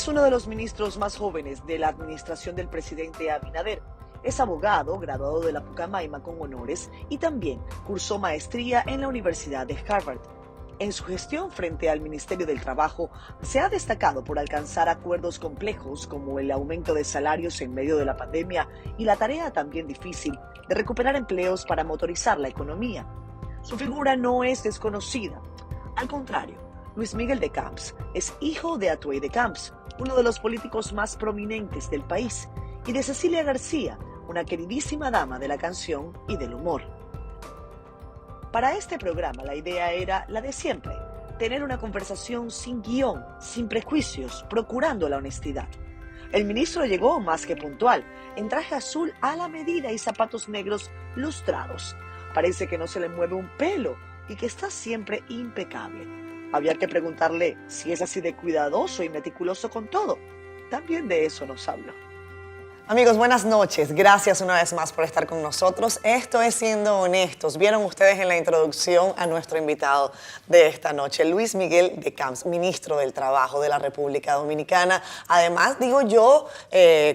Es uno de los ministros más jóvenes de la administración del presidente Abinader. Es abogado, graduado de la Pucamaima con honores y también cursó maestría en la Universidad de Harvard. En su gestión frente al Ministerio del Trabajo, se ha destacado por alcanzar acuerdos complejos como el aumento de salarios en medio de la pandemia y la tarea también difícil de recuperar empleos para motorizar la economía. Su figura no es desconocida. Al contrario, Luis Miguel de Camps es hijo de Atuey de Camps, uno de los políticos más prominentes del país, y de Cecilia García, una queridísima dama de la canción y del humor. Para este programa la idea era la de siempre, tener una conversación sin guión, sin prejuicios, procurando la honestidad. El ministro llegó más que puntual, en traje azul a la medida y zapatos negros lustrados. Parece que no se le mueve un pelo y que está siempre impecable. Había que preguntarle si es así de cuidadoso y meticuloso con todo. También de eso nos habló. Amigos, buenas noches. Gracias una vez más por estar con nosotros. Esto es Siendo Honestos. Vieron ustedes en la introducción a nuestro invitado de esta noche, Luis Miguel de Camps, ministro del Trabajo de la República Dominicana. Además, digo yo,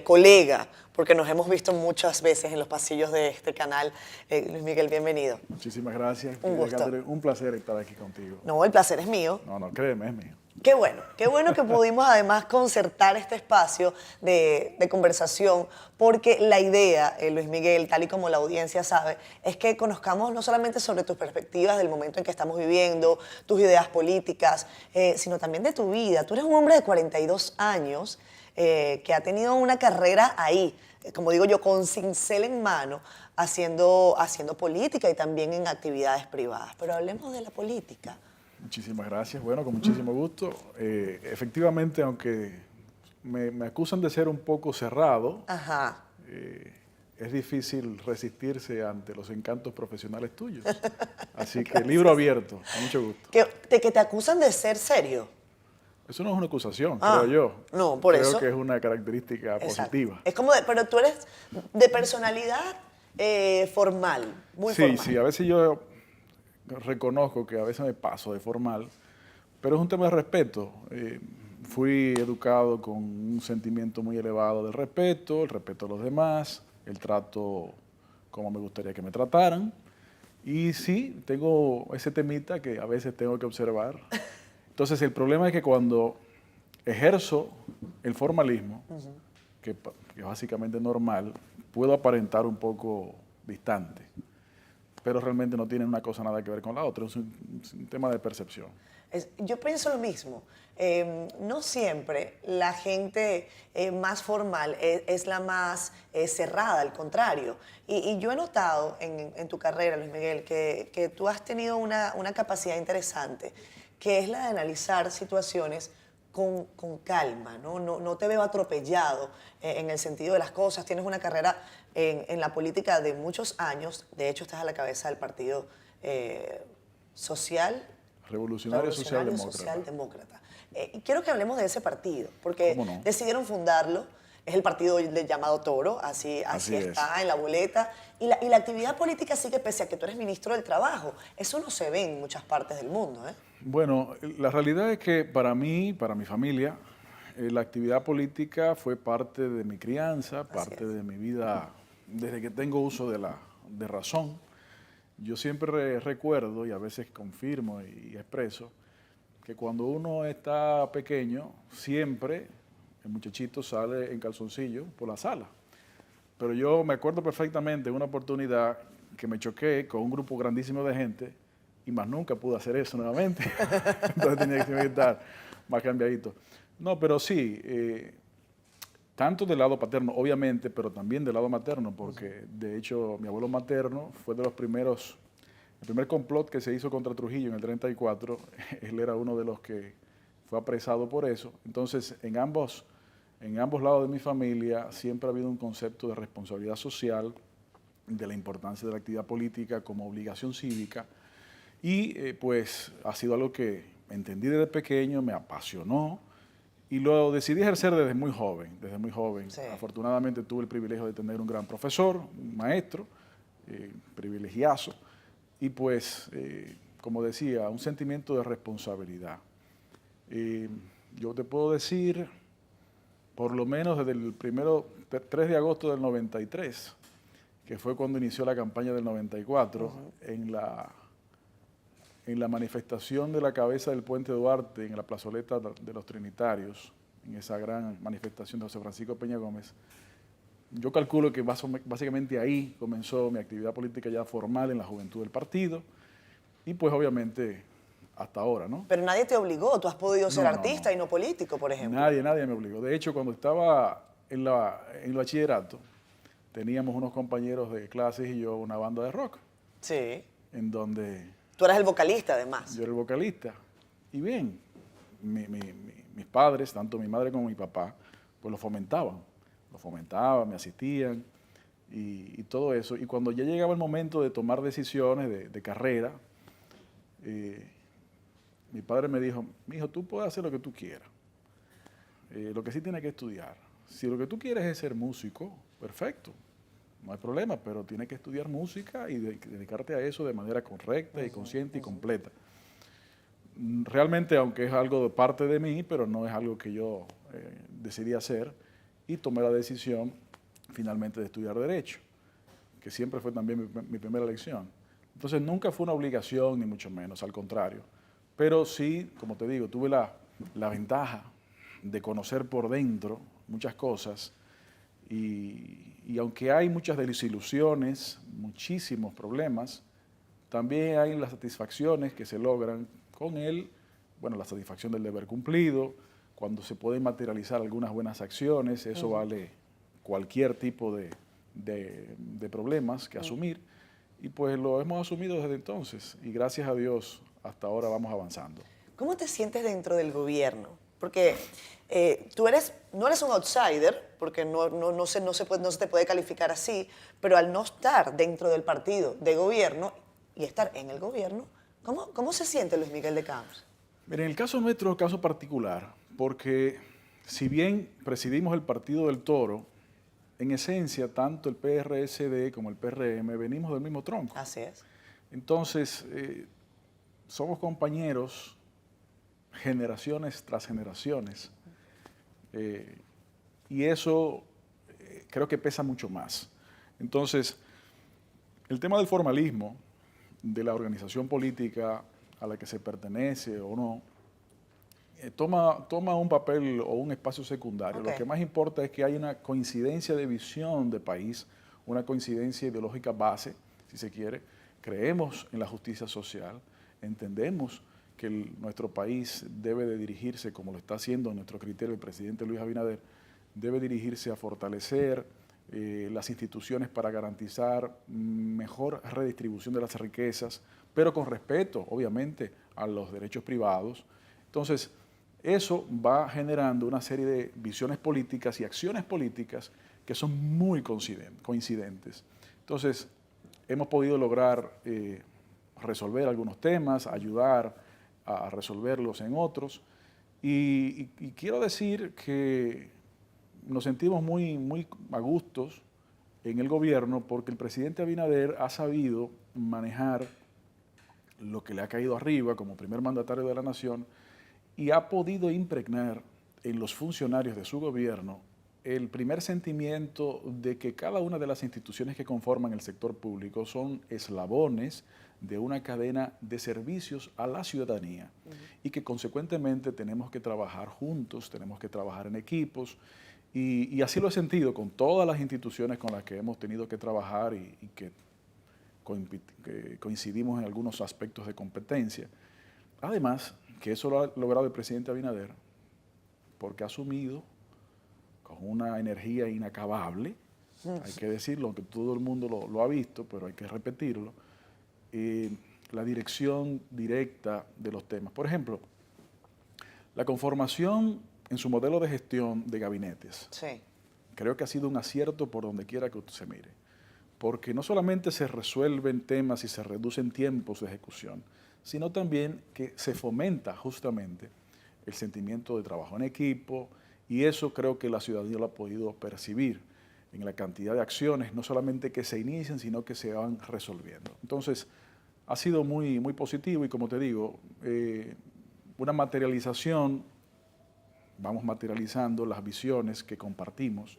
colega, porque nos hemos visto muchas veces en los pasillos de este canal. Luis Miguel, bienvenido. Muchísimas gracias. Un gusto. Un placer estar aquí contigo. No, el placer es mío. No, créeme, es mío. Qué bueno que pudimos además concertar este espacio de conversación, porque la idea, Luis Miguel, tal y como la audiencia sabe, es que conozcamos no solamente sobre tus perspectivas del momento en que estamos viviendo, tus ideas políticas, sino también de tu vida. Tú eres un hombre de 42 años que ha tenido una carrera ahí, como digo yo, con cincel en mano, haciendo política y también en actividades privadas. Pero hablemos de la política. Muchísimas gracias. Bueno, con muchísimo gusto. Efectivamente, aunque me acusan de ser un poco cerrado, es difícil resistirse ante los encantos profesionales tuyos. Así que libro abierto, con mucho gusto. Que te acusan de ser serio. Eso no es una acusación, creo yo. No, por eso. Creo que es una característica positiva. Es como, pero tú eres de personalidad formal, muy formal. Sí, a veces yo reconozco que a veces me paso de formal, pero es un tema de respeto. Fui educado con un sentimiento muy elevado del respeto, el respeto a los demás, el trato como me gustaría que me trataran. Y sí, tengo ese temita que a veces tengo que observar. Entonces, el problema es que cuando ejerzo el formalismo, que es básicamente normal, puedo aparentar un poco distante, pero realmente no tiene una cosa nada que ver con la otra, es un tema de percepción. Yo pienso lo mismo. No siempre la gente más formal es la más cerrada, al contrario. Y yo he notado en tu carrera, Luis Miguel, que tú has tenido una capacidad interesante, que es la de analizar situaciones con calma, ¿no? No te veo atropellado en el sentido de las cosas. Tienes una carrera en la política de muchos años. De hecho, estás a la cabeza del Partido Revolucionario Socialdemócrata. Y quiero que hablemos de ese partido, porque ¿Cómo no? decidieron fundarlo. Es el partido llamado Toro, así está en la boleta. Y la actividad política sigue, pese a que tú eres ministro del Trabajo. Eso no se ve en muchas partes del mundo, ¿eh? Bueno, la realidad es que para mí, para mi familia, la actividad política fue parte de mi crianza, parte de mi vida, desde que tengo uso de razón. Yo siempre recuerdo, y a veces confirmo y expreso, que cuando uno está pequeño, siempre el muchachito sale en calzoncillo por la sala. Pero yo me acuerdo perfectamente de una oportunidad que me choqué con un grupo grandísimo de gente y más nunca pude hacer eso nuevamente. Entonces tenía que estar más cambiadito. No, pero sí, tanto del lado paterno, obviamente, pero también del lado materno, porque de hecho mi abuelo materno fue de los primeros, el primer complot que se hizo contra Trujillo en el 34, él era uno de los que fue apresado por eso. Entonces, en ambos lados de mi familia siempre ha habido un concepto de responsabilidad social, de la importancia de la actividad política como obligación cívica, y pues ha sido algo que entendí desde pequeño, me apasionó, y lo decidí ejercer desde muy joven. Sí. Afortunadamente tuve el privilegio de tener un gran profesor, un maestro, privilegiazo, y pues, como decía, un sentimiento de responsabilidad. Yo te puedo decir por lo menos desde el 3 de agosto del 93, que fue cuando inició la campaña del 94, en la manifestación de la cabeza del Puente Duarte, en la plazoleta de los Trinitarios, en esa gran manifestación de José Francisco Peña Gómez. Yo calculo que básicamente ahí comenzó mi actividad política ya formal en la juventud del partido y pues obviamente hasta ahora, ¿no? Pero nadie te obligó, tú has podido ser No, artista y no político, por ejemplo. Nadie me obligó. De hecho, cuando estaba en el bachillerato, teníamos unos compañeros de clases y yo una banda de rock, Sí. en donde Tú eras el vocalista, además. yo era el vocalista. Y bien, mis padres, tanto mi madre como mi papá, pues lo fomentaban, me asistían y todo eso. Y cuando ya llegaba el momento de tomar decisiones de carrera, mi padre me dijo, mijo, tú puedes hacer lo que tú quieras, lo que sí tienes que estudiar. Si lo que tú quieres es ser músico, perfecto, no hay problema, pero tienes que estudiar música y dedicarte a eso de manera correcta y consciente y completa. Realmente, aunque es algo de parte de mí, pero no es algo que yo decidí hacer, y tomé la decisión finalmente de estudiar Derecho, que siempre fue también mi primera elección. Entonces nunca fue una obligación, ni mucho menos, al contrario. Pero sí, como te digo, tuve la ventaja de conocer por dentro muchas cosas y aunque hay muchas desilusiones, muchísimos problemas, también hay las satisfacciones que se logran con él, bueno, la satisfacción del deber cumplido, cuando se pueden materializar algunas buenas acciones, eso vale cualquier tipo de problemas que asumir, y pues lo hemos asumido desde entonces, y gracias a Dios hasta ahora vamos avanzando. ¿Cómo te sientes dentro del gobierno? Porque tú no eres un outsider, porque no se te puede calificar así, pero al no estar dentro del partido de gobierno y estar en el gobierno, ¿cómo se siente Luis Miguel de Camps? Mira, en el caso nuestro es un caso particular, porque si bien presidimos el Partido del Toro, en esencia, tanto el PRSD como el PRM venimos del mismo tronco. Así es. Entonces, somos compañeros generaciones tras generaciones, y eso creo que pesa mucho más. Entonces, el tema del formalismo de la organización política a la que se pertenece o no, toma un papel o un espacio secundario. Okay. Lo que más importa es que hay una coincidencia de visión de país, una coincidencia ideológica base, si se quiere. Creemos en la justicia social, entendemos que nuestro país debe de dirigirse, como lo está haciendo en nuestro criterio el presidente Luis Abinader, debe dirigirse a fortalecer las instituciones para garantizar mejor redistribución de las riquezas, pero con respeto, obviamente, a los derechos privados. Entonces, eso va generando una serie de visiones políticas y acciones políticas que son muy coincidentes. Entonces, hemos podido lograr resolver algunos temas, ayudar a resolverlos en otros, y quiero decir que nos sentimos muy a gustos en el gobierno porque el presidente Abinader ha sabido manejar lo que le ha caído arriba como primer mandatario de la nación y ha podido impregnar en los funcionarios de su gobierno el primer sentimiento de que cada una de las instituciones que conforman el sector público son eslabones de una cadena de servicios a la ciudadanía y que consecuentemente tenemos que trabajar juntos, tenemos que trabajar en equipos y así lo he sentido con todas las instituciones con las que hemos tenido que trabajar y que coincidimos en algunos aspectos de competencia. Además, que eso lo ha logrado el presidente Abinader porque ha asumido con una energía inacabable, hay que decirlo, aunque todo el mundo lo ha visto, pero hay que repetirlo, la dirección directa de los temas. Por ejemplo, la conformación en su modelo de gestión de gabinetes. Sí. Creo que ha sido un acierto por donde quiera que usted se mire, porque no solamente se resuelven temas y se reducen tiempos de ejecución, sino también que se fomenta justamente el sentimiento de trabajo en equipo, y eso creo que la ciudadanía lo ha podido percibir en la cantidad de acciones, no solamente que se inician, sino que se van resolviendo. Entonces, ha sido muy positivo y como te digo, una materialización vamos materializando las visiones que compartimos.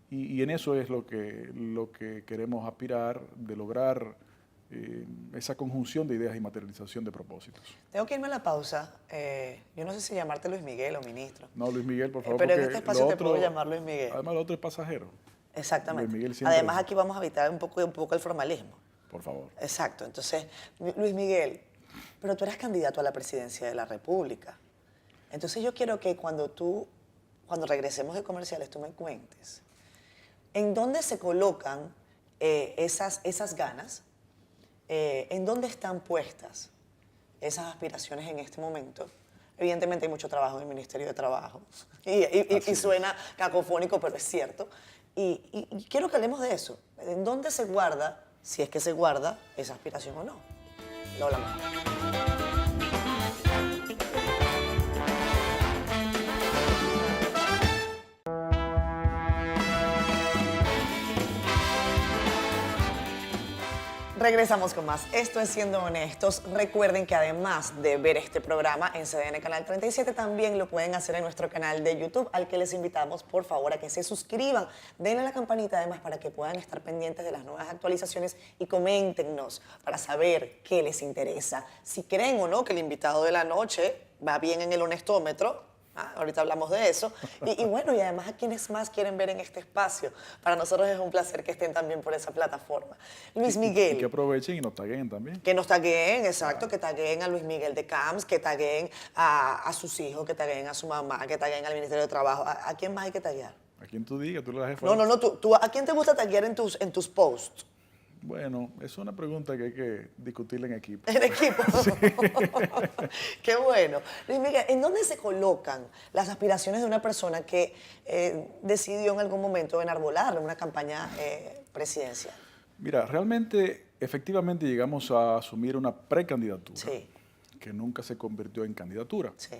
Y en eso es lo que queremos aspirar, de lograr esa conjunción de ideas y materialización de propósitos. Tengo que irme a la pausa. Yo no sé si llamarte Luis Miguel o ministro. No, Luis Miguel, por favor. Pero en porque este espacio lo te puedo llamar Luis Miguel. Además, lo otro es pasajero. Exactamente. Luis Miguel siempre. Además, aquí vamos a evitar un poco el formalismo. Por favor. Exacto. Entonces, Luis Miguel, pero tú eres candidato a la presidencia de la República. Entonces, yo quiero que cuando regresemos de comerciales, tú me cuentes en dónde se colocan esas ganas, en dónde están puestas esas aspiraciones en este momento. Evidentemente hay mucho trabajo en el Ministerio de Trabajo y suena cacofónico, pero es cierto. Y quiero que hablemos de eso. ¿En dónde se guarda, si es que se guarda, esa aspiración o no? Lo hablamos. Regresamos con más. Esto es Siendo Honestos. Recuerden que además de ver este programa en CDN Canal 37, también lo pueden hacer en nuestro canal de YouTube, al que les invitamos, por favor, a que se suscriban. Denle a la campanita, además, para que puedan estar pendientes de las nuevas actualizaciones y coméntenos para saber qué les interesa. Si creen o no que el invitado de la noche va bien en el honestómetro. Ahorita hablamos de eso. Y bueno, y además a quienes más quieren ver en este espacio. Para nosotros es un placer que estén también por esa plataforma. Luis Miguel. Y que aprovechen y nos taguen también. Que nos tagueen, exacto, que tagueen a Luis Miguel de Camps, que tagueen a sus hijos, que tagueen a su mamá, que tagueen al Ministerio de Trabajo. ¿A quién más hay que taguear? A quien tú digas, tú le das jefe. No, tú, ¿a quién te gusta taguear en tus posts? Bueno, es una pregunta que hay que discutirla en equipo. En equipo. Sí. Qué bueno. Luis Miguel, ¿en dónde se colocan las aspiraciones de una persona que decidió en algún momento enarbolar una campaña presidencial? Mira, realmente, efectivamente llegamos a asumir una precandidatura que nunca se convirtió en candidatura. Sí.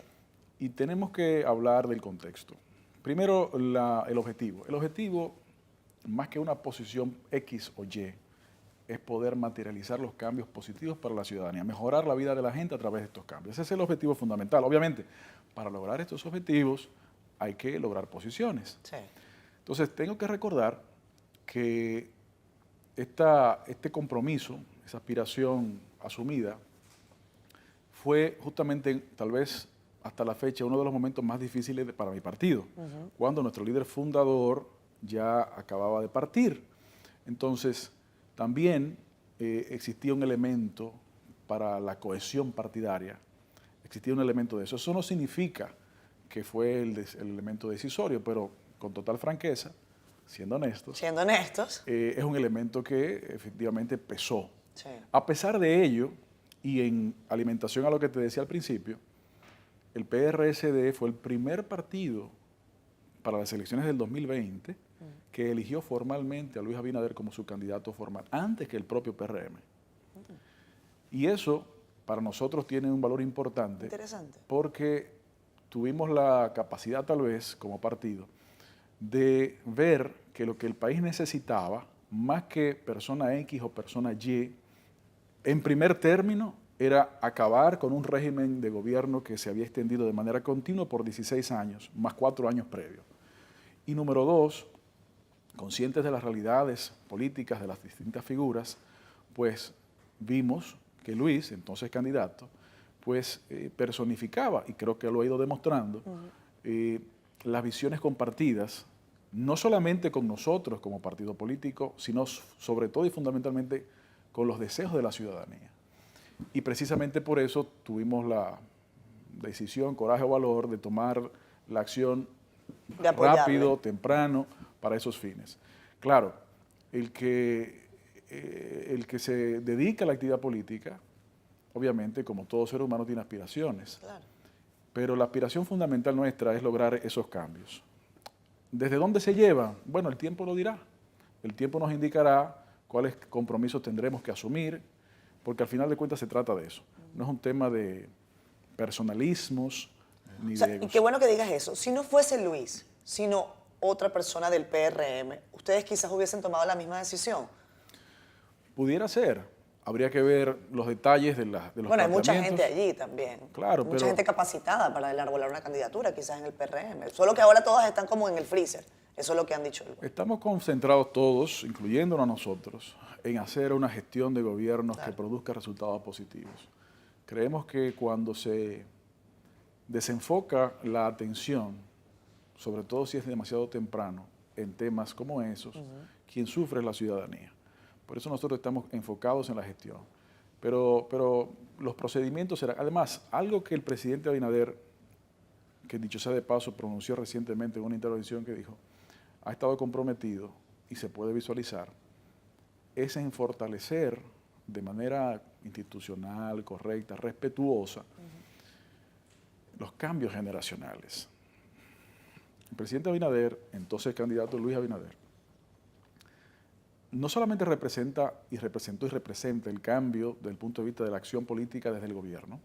Y tenemos que hablar del contexto. Primero, el objetivo. El objetivo, más que una posición X o Y, es poder materializar los cambios positivos para la ciudadanía, mejorar la vida de la gente a través de estos cambios. Ese es el objetivo fundamental. Obviamente, para lograr estos objetivos hay que lograr posiciones. Sí. Entonces, tengo que recordar que este compromiso, esa aspiración asumida, fue justamente, tal vez hasta la fecha, uno de los momentos más difíciles para mi partido, cuando nuestro líder fundador ya acababa de partir. Entonces, también existía un elemento para la cohesión partidaria, existía un elemento de eso. Eso no significa que fue el elemento decisorio, pero con total franqueza, siendo honestos, es un elemento que efectivamente pesó. Sí. A pesar de ello, y en alimentación a lo que te decía al principio, el PRSD fue el primer partido para las elecciones del 2020 que eligió formalmente a Luis Abinader como su candidato formal, antes que el propio PRM. Y eso para nosotros tiene un valor importante. Interesante. Porque tuvimos la capacidad tal vez como partido de ver que lo que el país necesitaba, más que persona X o persona Y, en primer término era acabar con un régimen de gobierno que se había extendido de manera continua por 16 años, más 4 años previos. Y número dos, conscientes de las realidades políticas de las distintas figuras, pues vimos que Luis, entonces candidato, pues personificaba, y creo que lo ha ido demostrando, las visiones compartidas, no solamente con nosotros como partido político, sino sobre todo y fundamentalmente con los deseos de la ciudadanía. Y precisamente por eso tuvimos la decisión, coraje o valor de tomar la acción rápido, temprano, para esos fines. Claro, el que se dedica a la actividad política, obviamente, como todo ser humano, tiene aspiraciones. Claro. Pero la aspiración fundamental nuestra es lograr esos cambios. ¿Desde dónde se lleva? Bueno, el tiempo lo dirá. El tiempo nos indicará cuáles compromisos tendremos que asumir, porque al final de cuentas se trata de eso. No es un tema de personalismos ni de egos. Y qué bueno que digas eso. Si no fuese Luis, sino otra persona del PRM, ¿ustedes quizás hubiesen tomado la misma decisión? Pudiera ser. habría que ver los detalles de los Bueno, hay mucha planteamientos. gente allí también. Claro, Mucha pero gente capacitada para enarbolar una candidatura, quizás en el PRM. Solo que ahora todas están como en el freezer. Eso es lo que han dicho. estamos concentrados todos, incluyéndonos a nosotros, en hacer una gestión de gobiernos que produzca resultados positivos. Creemos que cuando se desenfoca la atención, sobre todo si es demasiado temprano, en temas como esos, quien sufre es la ciudadanía. Por eso nosotros estamos enfocados en la gestión. Pero los procedimientos serán, además, algo que el presidente Abinader, que dicho sea de paso, pronunció recientemente en una intervención que dijo, ha estado comprometido y se puede visualizar, es en fortalecer de manera institucional, correcta, respetuosa, los cambios generacionales. El presidente Abinader, entonces candidato Luis Abinader, no solamente representa y representa el cambio desde el punto de vista de la acción política desde el gobierno,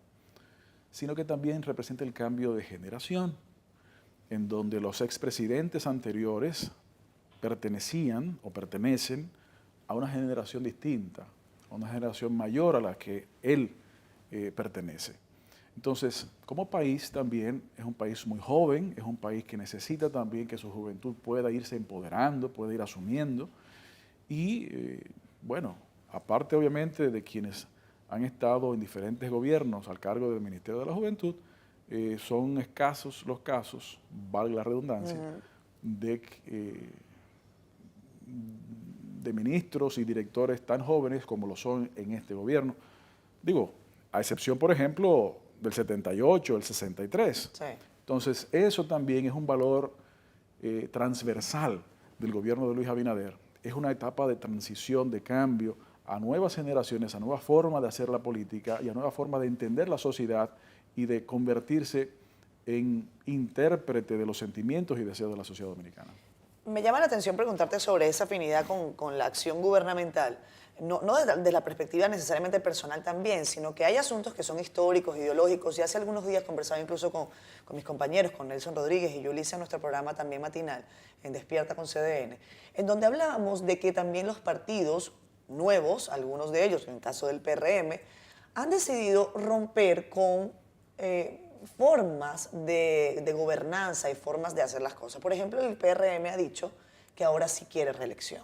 sino que también representa el cambio de generación, en donde los expresidentes anteriores pertenecían o pertenecen a una generación distinta, a una generación mayor a la que él pertenece. Entonces, como país también es un país muy joven, es un país que necesita también que su juventud pueda irse empoderando, pueda ir asumiendo. Y bueno, aparte obviamente de quienes han estado en diferentes gobiernos al cargo del Ministerio de la Juventud, son escasos los casos, valga la redundancia, de ministros y directores tan jóvenes como lo son en este gobierno. Digo, a excepción, por ejemplo, del 78, el 63. Sí. Entonces, eso también es un valor transversal del gobierno de Luis Abinader. Es una etapa de transición, de cambio a nuevas generaciones, a nuevas formas de hacer la política y a nuevas formas de entender la sociedad y de convertirse en intérprete de los sentimientos y deseos de la sociedad dominicana. Me llama la atención preguntarte sobre esa afinidad con la acción gubernamental, no desde la perspectiva necesariamente personal también, sino que hay asuntos que son históricos, ideológicos, y hace algunos días conversaba incluso con mis compañeros, con Nelson Rodríguez y Yulisa en nuestro programa también matinal, en Despierta con CDN, en donde hablábamos de que también los partidos nuevos, algunos de ellos, en el caso del PRM, han decidido romper con formas de gobernanza y formas de hacer las cosas. Por ejemplo, el PRM ha dicho que ahora sí quiere reelección.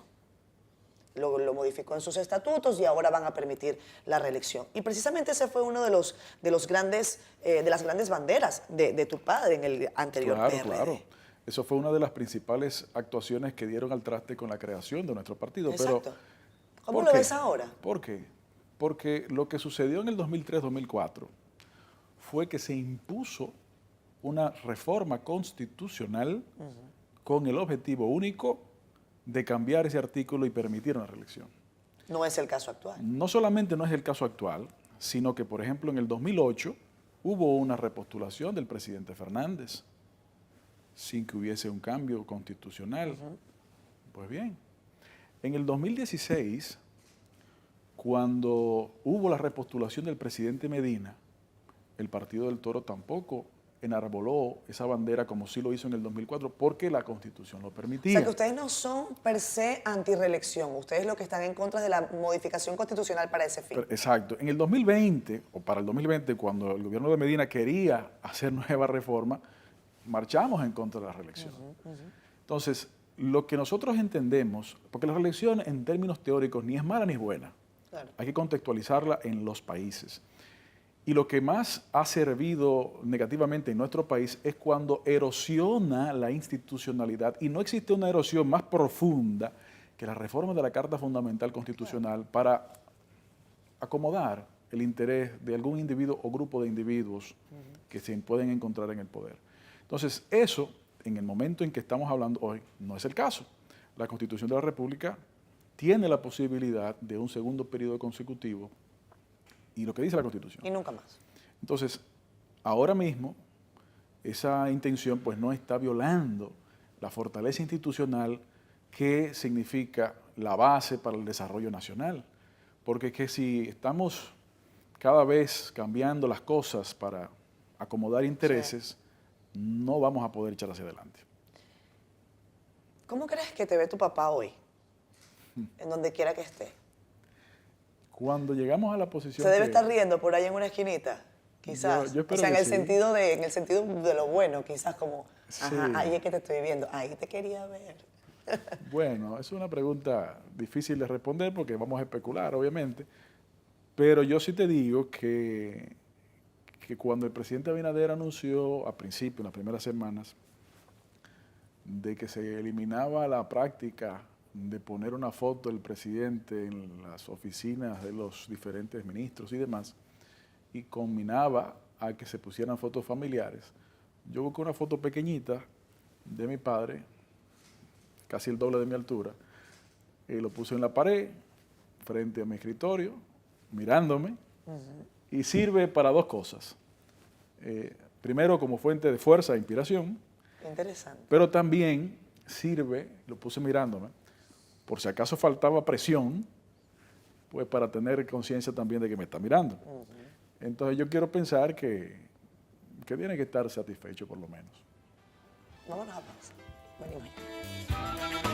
Lo modificó en sus estatutos y ahora van a permitir la reelección. Y precisamente ese fue uno de las grandes banderas de tu padre en el anterior PRD. Claro. Eso fue una de las principales actuaciones que dieron al traste con la creación de nuestro partido. Exacto. Pero, ¿cómo lo ves ahora? ¿Por qué? Porque lo que sucedió en el 2003-2004 fue que se impuso una reforma constitucional con el objetivo único de cambiar ese artículo y permitir una reelección. No es el caso actual. No solamente no es el caso actual, sino que, por ejemplo, en el 2008 hubo una repostulación del presidente Fernández sin que hubiese un cambio constitucional. Pues bien, en el 2016, cuando hubo la repostulación del presidente Medina, el Partido del Toro tampoco enarboló esa bandera como sí lo hizo en el 2004, porque la Constitución lo permitía. O sea, que ustedes no son per se antirreelección, ustedes lo que están en contra de la modificación constitucional para ese fin. Exacto. En el 2020, o para el 2020, cuando el gobierno de Medina quería hacer nueva reforma, marchamos en contra de la reelección. Entonces, lo que nosotros entendemos, porque la reelección en términos teóricos ni es mala ni es buena, Claro. hay que contextualizarla en los países. Y lo que más ha servido negativamente en nuestro país es cuando erosiona la institucionalidad, y no existe una erosión más profunda que la reforma de la Carta Fundamental Constitucional para acomodar el interés de algún individuo o grupo de individuos que se pueden encontrar en el poder. Entonces, eso, en el momento en que estamos hablando hoy, no es el caso. La Constitución de la República tiene la posibilidad de un segundo periodo consecutivo, y lo que dice la Constitución. Y nunca más. Entonces, ahora mismo, esa intención pues no está violando la fortaleza institucional que significa la base para el desarrollo nacional. Porque es que si estamos cada vez cambiando las cosas para acomodar intereses, no vamos a poder echar hacia adelante. ¿Cómo crees que te ve tu papá hoy? En donde quiera que esté. Cuando llegamos a la posición Se debe que- estar riendo por ahí en una esquinita, quizás. Yo espero o sea, en que el sí. sentido de lo bueno, quizás como, ajá, Sí. ahí es que te estoy viendo, ahí te quería ver. Bueno, es una pregunta difícil de responder porque vamos a especular, obviamente, pero yo sí te digo que cuando el presidente Abinader anunció a principio, en las primeras semanas, de que se eliminaba la práctica de poner una foto del presidente en las oficinas de los diferentes ministros y demás, y combinaba a que se pusieran fotos familiares, yo busqué una foto pequeñita de mi padre, casi el doble de mi altura, y lo puse en la pared, frente a mi escritorio, mirándome, y sirve para dos cosas. Primero, como fuente de fuerza e inspiración, Interesante. pero también sirve, lo puse mirándome, por si acaso faltaba presión, pues para tener conciencia también de que me está mirando. Entonces yo quiero pensar que tiene que estar satisfecho por lo menos. Vámonos a pausa. Venimos ya.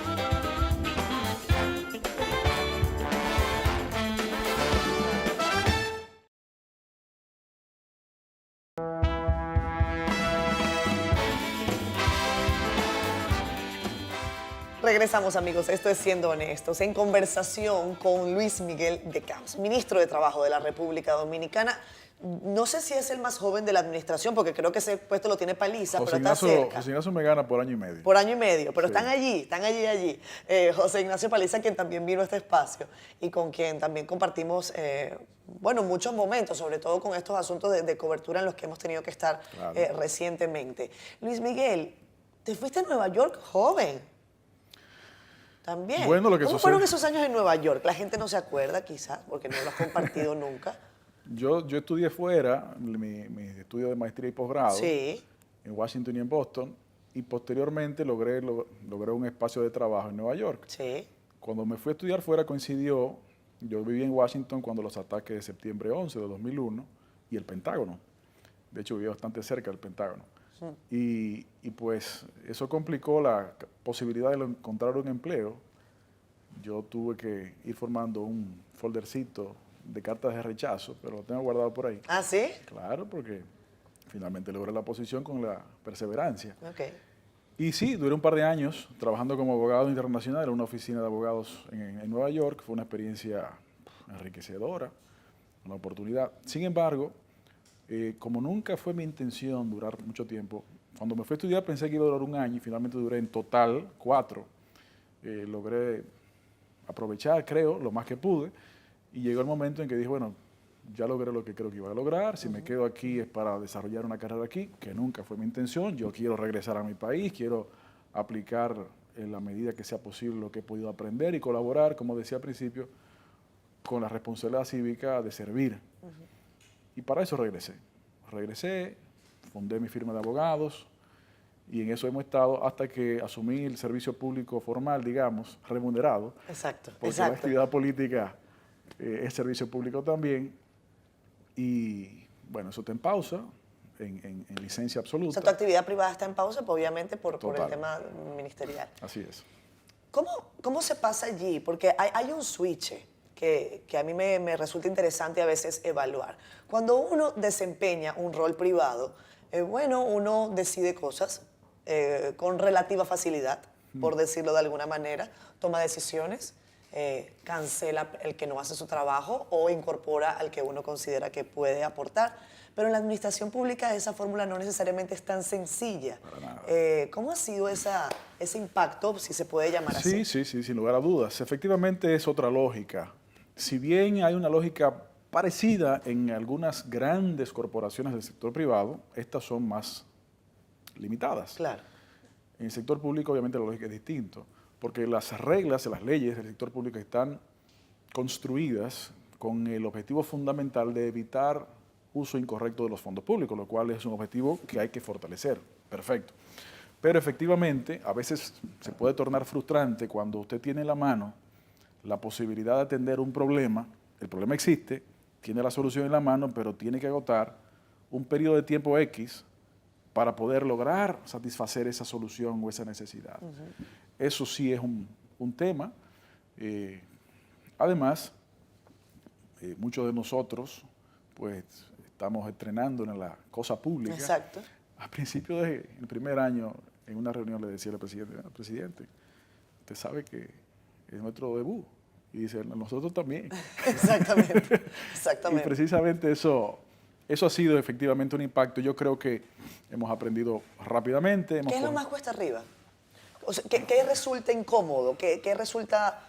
Regresamos, amigos. Esto es Siendo Honestos, en conversación con Luis Miguel de Camps, ministro de Trabajo de la República Dominicana. No sé si es el más joven de la administración, porque creo que ese puesto lo tiene Paliza, pero está cerca. José Ignacio me gana por año y medio. Por año y medio, pero Sí. están allí. José Ignacio Paliza, quien también vino a este espacio y con quien también compartimos, bueno, muchos momentos, sobre todo con estos asuntos de cobertura en los que hemos tenido que estar Claro. recientemente. Luis Miguel, te fuiste a Nueva York joven. También. Bueno, lo que ¿Cómo sucede- fueron esos años en Nueva York? La gente no se acuerda, quizás, porque no lo has compartido nunca. Yo estudié fuera, mi estudio de maestría y posgrado, Sí. en Washington y en Boston, y posteriormente logré un espacio de trabajo en Nueva York. Sí. Cuando me fui a estudiar fuera coincidió, yo viví en Washington cuando los ataques de septiembre 11 de 2001 y el Pentágono. De hecho, viví bastante cerca del Pentágono. Y pues eso complicó la posibilidad de encontrar un empleo. Yo tuve que ir formando un foldercito de cartas de rechazo, pero lo tengo guardado por ahí. ¿Ah, sí? Claro, porque finalmente logré la posición con la perseverancia. Ok. Y sí, duré un par de años trabajando como abogado internacional en una oficina de abogados en Nueva York. Fue una experiencia enriquecedora, una oportunidad. Sin embargo, como nunca fue mi intención durar mucho tiempo, cuando me fui a estudiar pensé que iba a durar un año y finalmente duré en total 4. Logré aprovechar, creo, lo más que pude, y llegó el momento en que dije, bueno, ya logré lo que creo que iba a lograr, si me quedo aquí es para desarrollar una carrera aquí, que nunca fue mi intención, yo quiero regresar a mi país, quiero aplicar en la medida que sea posible lo que he podido aprender y colaborar, como decía al principio, con la responsabilidad cívica de servir. Y para eso regresé, fundé mi firma de abogados, y en eso hemos estado hasta que asumí el servicio público formal, digamos, remunerado, Exacto. porque la Exacto. actividad política es servicio público también. Y bueno, eso está en pausa, en licencia O absoluta. sea, tu actividad privada está en pausa, pues, obviamente, por el Total. tema ministerial. Así es. ¿Cómo se pasa allí? Porque hay un switch que a mí me resulta interesante a veces evaluar. Cuando uno desempeña un rol privado, bueno, uno decide cosas con relativa facilidad, por decirlo de alguna manera, toma decisiones, cancela el que no hace su trabajo o incorpora al que uno considera que puede aportar. Pero en la administración pública esa fórmula no necesariamente es tan sencilla. Para nada. ¿Cómo ha sido ese impacto, si se puede llamar así? Sí, sin lugar a dudas. Efectivamente es otra lógica. Si bien hay una lógica parecida en algunas grandes corporaciones del sector privado, estas son más limitadas. Claro. En el sector público obviamente la lógica es distinta, porque las reglas, las leyes del sector público están construidas con el objetivo fundamental de evitar uso incorrecto de los fondos públicos, lo cual es un objetivo que hay que fortalecer. Perfecto. Pero efectivamente, a veces se puede tornar frustrante cuando usted tiene en la mano la posibilidad de atender un problema, el problema existe, tiene la solución en la mano, pero tiene que agotar un periodo de tiempo X para poder lograr satisfacer esa solución o esa necesidad. Eso sí es un tema. Además, muchos de nosotros, pues, estamos estrenando en la cosa pública. Exacto. Al principio del primer año, en una reunión le decía al presidente, usted sabe que es nuestro debut. Y dice, nosotros también. Exactamente, Y exactamente. precisamente eso ha sido efectivamente un impacto. Yo creo que hemos aprendido rápidamente. ¿Qué es lo más cuesta arriba? O sea, ¿qué resulta incómodo? ¿Qué resulta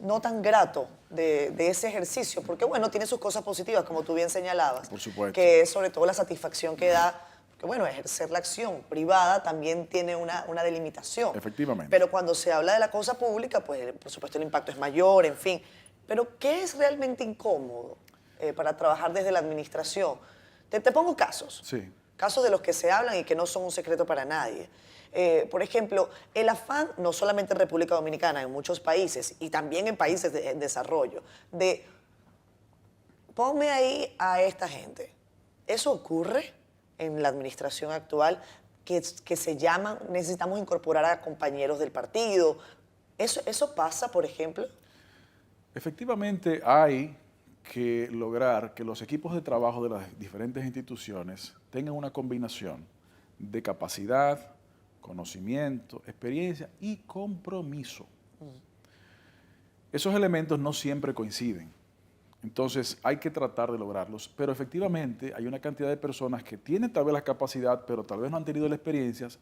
no tan grato de ese ejercicio? Porque, bueno, tiene sus cosas positivas, como tú bien señalabas. Por supuesto. Que es sobre todo la satisfacción que da, que, bueno, ejercer la acción privada también tiene una delimitación. Efectivamente. Pero cuando se habla de la cosa pública, pues, por supuesto, el impacto es mayor, en fin. Pero, ¿qué es realmente incómodo para trabajar desde la administración? Te pongo casos. Sí. Casos de los que se hablan y que no son un secreto para nadie. Por ejemplo, el afán, no solamente en República Dominicana, en muchos países y también en países en desarrollo, de ponme ahí a esta gente. ¿Eso ocurre en la administración actual? Que se llaman, necesitamos incorporar a compañeros del partido. ¿Eso pasa, por ejemplo? Efectivamente, hay que lograr que los equipos de trabajo de las diferentes instituciones tengan una combinación de capacidad, conocimiento, experiencia y compromiso. Esos elementos no siempre coinciden. Entonces hay que tratar de lograrlos, pero efectivamente hay una cantidad de personas que tienen tal vez la capacidad, pero tal vez no han tenido las experiencias,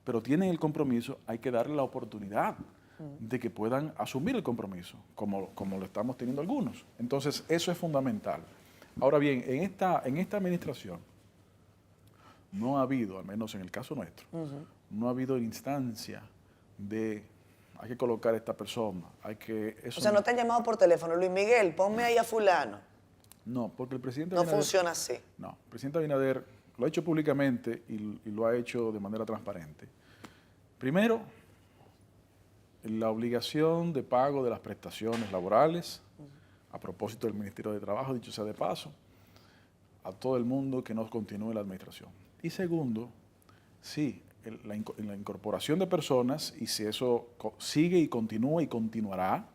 pero tienen el compromiso. Hay que darle la oportunidad de que puedan asumir el compromiso, como lo estamos teniendo algunos. Entonces eso es fundamental. Ahora bien, en esta administración no ha habido, al menos en el caso nuestro, no ha habido instancia de hay que colocar a esta persona, O sea, no te han llamado por teléfono, Luis Miguel, ponme ahí a fulano. No, porque el presidente No Abinader, funciona así. No, el presidente Abinader lo ha hecho públicamente y lo ha hecho de manera transparente. Primero, la obligación de pago de las prestaciones laborales, a propósito del Ministerio de Trabajo, dicho sea de paso, a todo el mundo que nos continúe la administración. Y segundo, sí, la incorporación de personas, y si eso sigue y continúa y continuará,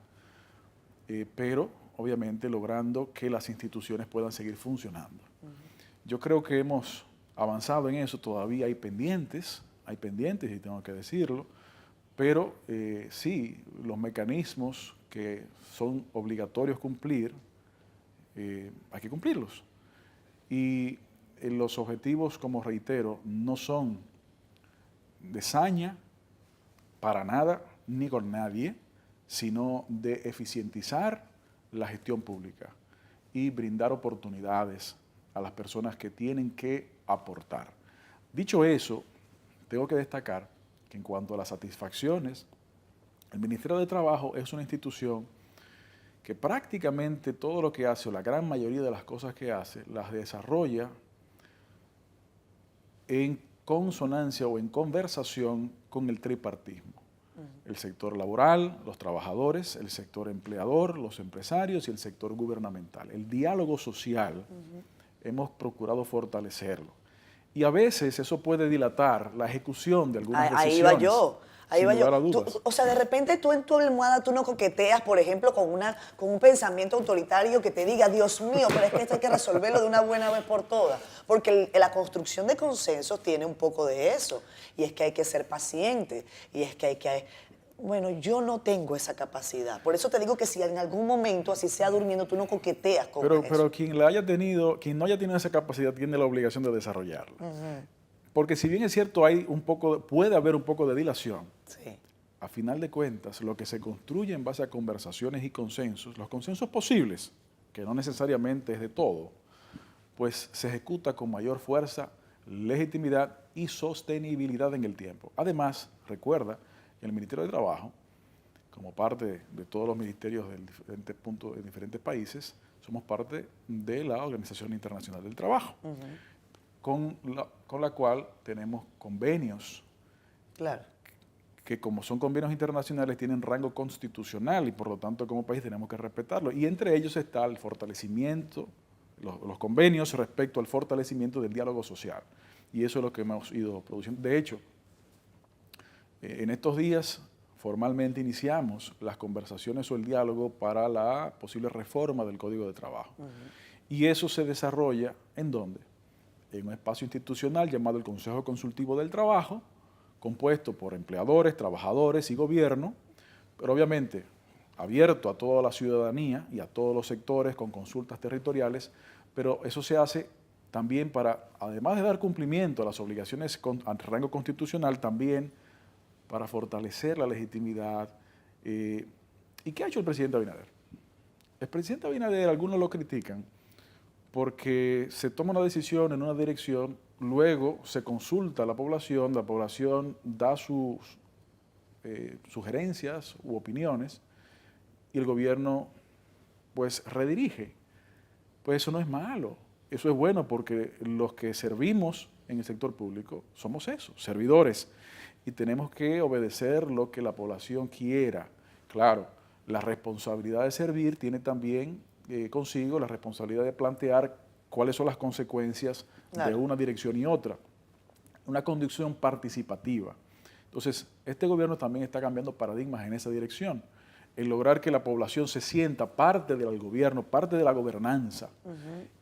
pero obviamente logrando que las instituciones puedan seguir funcionando. Yo creo que hemos avanzado en eso, todavía hay pendientes y tengo que decirlo, pero sí, los mecanismos que son obligatorios cumplir, hay que cumplirlos. Y los objetivos, como reitero, no son de saña para nada ni con nadie, sino de eficientizar la gestión pública y brindar oportunidades a las personas que tienen que aportar. Dicho eso, tengo que destacar que en cuanto a las satisfacciones, el Ministerio de Trabajo es una institución que prácticamente todo lo que hace, o la gran mayoría de las cosas que hace, las desarrolla en consonancia o en conversación con el tripartismo. El sector laboral, los trabajadores, el sector empleador, los empresarios y el sector gubernamental. El diálogo social hemos procurado fortalecerlo. Y a veces eso puede dilatar la ejecución de algunas decisiones. Ahí va yo. Ahí va yo. Dudas. O sea, de repente tú en tu almohada tú no coqueteas, por ejemplo, con un pensamiento autoritario que te diga, Dios mío, pero es que esto hay que resolverlo de una buena vez por todas. Porque la construcción de consensos tiene un poco de eso. Y es que hay que ser paciente. Y es que hay que... Bueno, yo no tengo esa capacidad. Por eso te digo que si en algún momento, así sea durmiendo, tú no coqueteas con eso. Pero quien no haya tenido esa capacidad tiene la obligación de desarrollarla. Porque si bien es cierto, puede haber un poco de dilación, sí, a final de cuentas, lo que se construye en base a conversaciones y consensos, los consensos posibles, que no necesariamente es de todo, pues se ejecuta con mayor fuerza, legitimidad y sostenibilidad en el tiempo. Además, recuerda que el Ministerio de Trabajo, como parte de todos los ministerios de diferentes puntos, de diferentes países, somos parte de la Organización Internacional del Trabajo, con la cual tenemos convenios. Claro. Que como son convenios internacionales tienen rango constitucional y por lo tanto como país tenemos que respetarlo. Y entre ellos está el fortalecimiento, los convenios respecto al fortalecimiento del diálogo social. Y eso es lo que hemos ido produciendo. De hecho, en estos días formalmente iniciamos las conversaciones o el diálogo para la posible reforma del Código de Trabajo. Y eso se desarrolla, ¿en dónde? En un espacio institucional llamado el Consejo Consultivo del Trabajo, compuesto por empleadores, trabajadores y gobierno, pero obviamente abierto a toda la ciudadanía y a todos los sectores con consultas territoriales, pero eso se hace también para, además de dar cumplimiento a las obligaciones ante rango constitucional, también para fortalecer la legitimidad. ¿Y qué ha hecho el presidente Abinader? El presidente Abinader, algunos lo critican porque se toma una decisión en una dirección, luego se consulta a la población da sus sugerencias u opiniones y el gobierno pues redirige. Pues eso no es malo, eso es bueno porque los que servimos en el sector público somos eso, servidores, y tenemos que obedecer lo que la población quiera. Claro, la responsabilidad de servir tiene también consigo la responsabilidad de plantear cuáles son las consecuencias de una dirección y otra. Una conducción participativa. Entonces, este gobierno también está cambiando paradigmas en esa dirección. El lograr que la población se sienta parte del gobierno, parte de la gobernanza.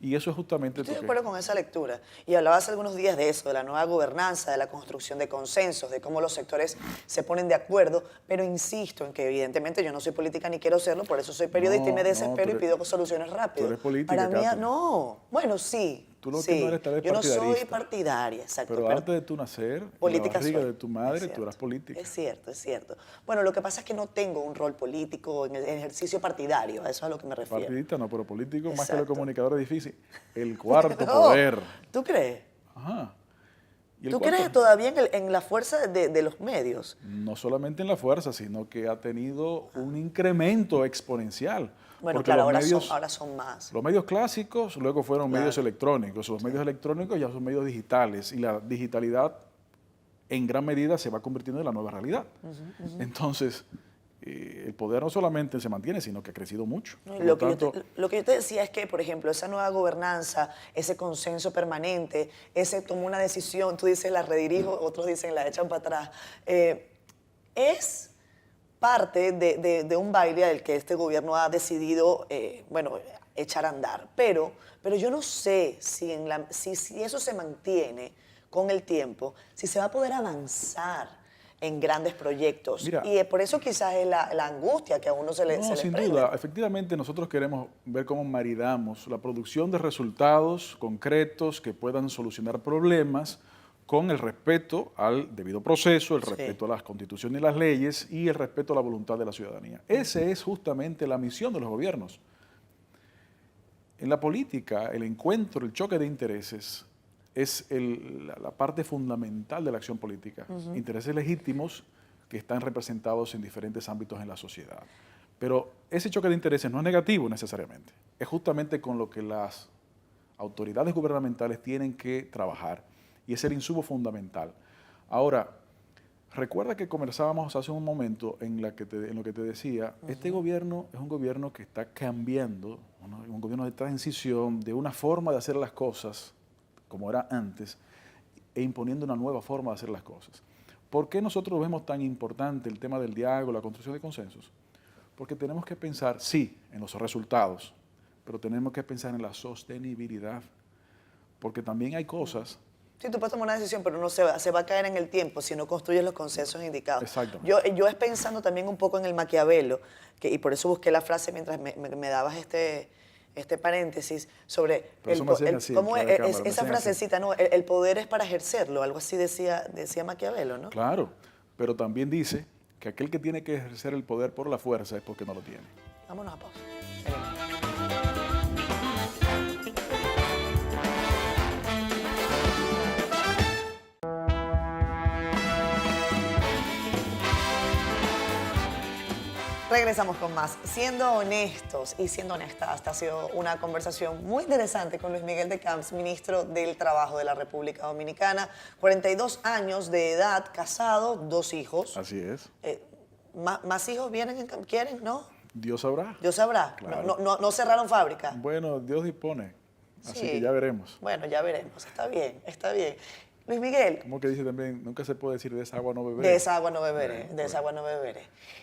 Y eso es justamente... Estoy de acuerdo con esa lectura. Y hablaba hace algunos días de eso, de la nueva gobernanza, de la construcción de consensos, de cómo los sectores se ponen de acuerdo, pero insisto en que evidentemente yo no soy política ni quiero serlo, por eso soy periodista y me desespero y pido soluciones rápidas. Tú eres política, para mí, Catherine. No. Bueno, sí. Tú lo sí. que no eres tal vez yo no soy partidarista. partidaria, exacto. Pero antes de tu nacer, política en la barriga soy. de tu madre, tú eras política. Es cierto, es cierto. Bueno, lo que pasa es que no tengo un rol político en el ejercicio partidario, a eso es a lo que me refiero. Partidista no, pero político más que Exacto. el comunicador es difícil. El cuarto No, poder. ¿Tú crees? Ajá. ¿Y el ¿Tú cuarto? crees todavía en la fuerza de los medios? No solamente en la fuerza, sino que ha tenido un incremento exponencial. Bueno, Porque claro, los medios, ahora son más. Los medios clásicos luego fueron Claro. medios electrónicos. Los medios electrónicos ya son medios digitales y la digitalidad en gran medida se va convirtiendo en la nueva realidad. Entonces, el poder no solamente se mantiene, sino que ha crecido mucho. Por Lo que tanto, yo te decía es que, por ejemplo, esa nueva gobernanza, ese consenso permanente, ese tomó una decisión, tú dices la redirijo, otros dicen la echan para atrás, es parte de un baile del que este gobierno ha decidido, echar a andar. Pero yo no sé si eso se mantiene con el tiempo, si se va a poder avanzar en grandes proyectos. Mira, y por eso quizás es la angustia que a uno se le sin prende. duda, efectivamente nosotros queremos ver cómo maridamos la producción de resultados concretos que puedan solucionar problemas con el respeto al debido proceso, el respeto a las constituciones y las leyes y el respeto a la voluntad de la ciudadanía. Esa es justamente la misión de los gobiernos. En la política, el encuentro, el choque de intereses es la parte fundamental de la acción política. Intereses legítimos que están representados en diferentes ámbitos en la sociedad. Pero ese choque de intereses no es negativo necesariamente. Es justamente con lo que las autoridades gubernamentales tienen que trabajar y es el insumo fundamental. Ahora, recuerda que conversábamos hace un momento en lo que te decía, este gobierno es un gobierno que está cambiando, un gobierno de transición, de una forma de hacer las cosas como era antes, e imponiendo una nueva forma de hacer las cosas. ¿Por qué nosotros vemos tan importante el tema del diálogo, la construcción de consensos? Porque tenemos que pensar, sí, en los resultados, pero tenemos que pensar en la sostenibilidad, porque también hay cosas... Sí, tú puedes tomar una decisión, pero no se va a caer en el tiempo si no construyes los consensos indicados. Exactamente. Yo es pensando también un poco en el Maquiavelo, y por eso busqué la frase mientras me dabas este paréntesis sobre cómo esa frasecita, ¿no? El poder es para ejercerlo, algo así decía Maquiavelo, ¿no? Claro, pero también dice que aquel que tiene que ejercer el poder por la fuerza es porque no lo tiene. Vámonos a pausa. Regresamos con más. Siendo honestos y siendo honesta, esta ha sido una conversación muy interesante con Luis Miguel de Camps, ministro del Trabajo de la República Dominicana. 42 años de edad, casado, 2 hijos. Así es. ¿Más hijos quieren, no? Dios sabrá. Dios sabrá. Claro. No cerraron fábrica. Bueno, Dios dispone. Así Sí. que ya veremos. Bueno, ya veremos. Está bien, está bien. Luis Miguel, Como que dice también, nunca se puede decir de esa agua no de beberé. esa agua no beberé, de esa agua no beberé.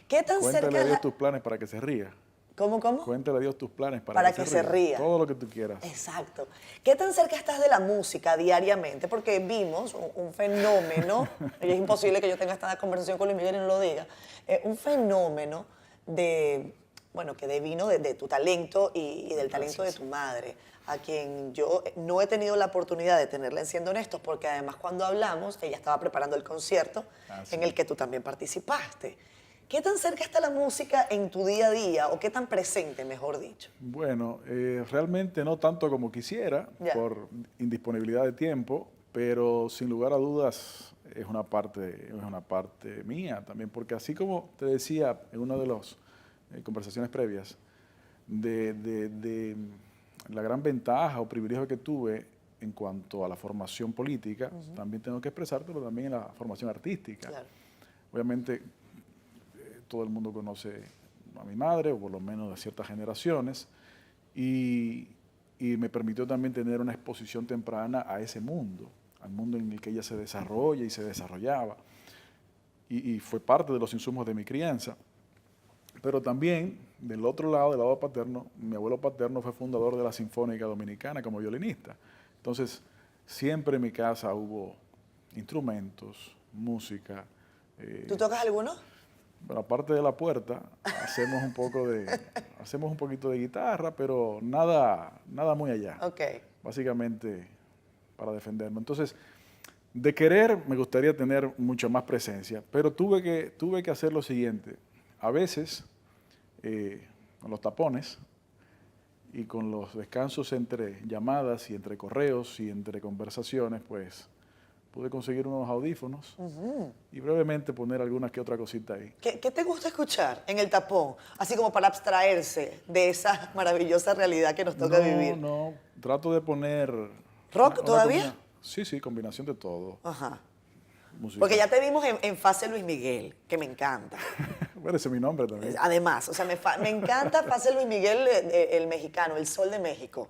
¿Qué tan Cuéntale cerca a es Dios la... tus planes para que se ría. ¿Cómo, cómo? Cuéntale a Dios tus planes Para que se ría. Todo lo que tú quieras. Exacto. ¿Qué tan cerca estás de la música diariamente? Porque vimos un fenómeno, y es imposible que yo tenga esta conversación con Luis Miguel y no lo diga, un fenómeno de, bueno, que devino de tu talento y del talento de tu madre, a quien yo no he tenido la oportunidad de tenerla en Siendo Honestos, porque además cuando hablamos, ella estaba preparando el concierto en el que tú también participaste. ¿Qué tan cerca está la música en tu día a día o qué tan presente, mejor dicho? Bueno, realmente no tanto como quisiera, Ya. por indisponibilidad de tiempo, pero sin lugar a dudas es una parte mía también, porque así como te decía en una de las conversaciones previas, de la gran ventaja o privilegio que tuve en cuanto a la formación política, también tengo que expresártelo también en la formación artística. Claro. Obviamente todo el mundo conoce a mi madre, o por lo menos de ciertas generaciones, y me permitió también tener una exposición temprana a ese mundo, al mundo en el que ella se desarrolla y se desarrollaba, y fue parte de los insumos de mi crianza. Pero también, del otro lado, del lado paterno, mi abuelo paterno fue fundador de la Sinfónica Dominicana como violinista. Entonces, siempre en mi casa hubo instrumentos, música. ¿Tú tocas alguno? Bueno, aparte de la puerta, hacemos un poquito de guitarra, pero nada muy allá. Ok. Básicamente para defendernos. Entonces, de querer me gustaría tener mucha más presencia, pero tuve que hacer lo siguiente. A veces, con los tapones y con los descansos entre llamadas y entre correos y entre conversaciones, pues pude conseguir unos audífonos y brevemente poner alguna que otra cosita ahí. ¿Qué te gusta escuchar en el tapón? Así como para abstraerse de esa maravillosa realidad que nos toca vivir. No, trato de poner... ¿Rock todavía? Sí, combinación de todo. Ajá. Música. Porque ya te vimos en Fase Luis Miguel, que me encanta. Bueno, ese es mi nombre también. Además, o sea, me encanta Fase Luis Miguel, el mexicano, el sol de México.